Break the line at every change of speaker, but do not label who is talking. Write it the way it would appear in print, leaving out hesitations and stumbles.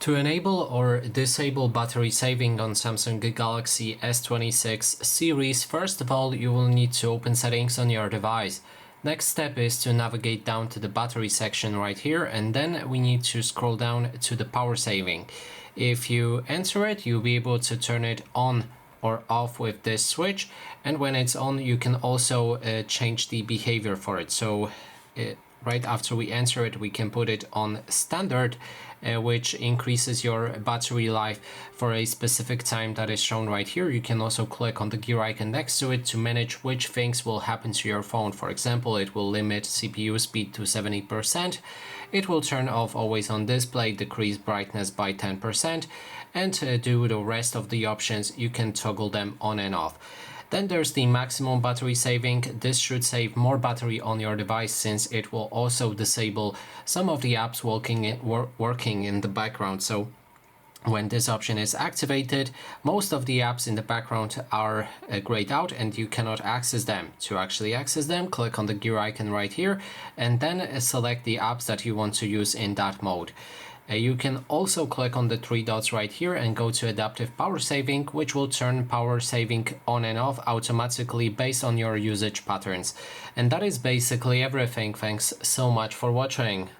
To enable or disable battery saving on Samsung Galaxy S26 series, first of all, you will need to open settings on your device. Next step is to navigate down to the battery section right here, and then we need to scroll down to the power saving. If you enter it, you'll be able to turn it on or off with this switch, and when it's on, you can also change the behavior for it. So right after we enter it, we can put it on standard, which increases your battery life for a specific time that is shown right here. You can also click on the gear icon next to it to manage which things will happen to your phone. For example, it will limit CPU speed to 70%. It will turn off always on display, decrease brightness by 10%, and to do the rest of the options, you can toggle them on and off. Then there's the maximum battery saving. This should save more battery on your device since it will also disable some of the apps working in the background. So when this option is activated, most of the apps in the background are grayed out and you cannot access them. To actually access them, click on the gear icon right here and then select the apps that you want to use in that mode. You can also click on the three dots right here and go to adaptive power saving, which will turn power saving on and off automatically based on your usage patterns. And that is basically everything. Thanks so much for watching.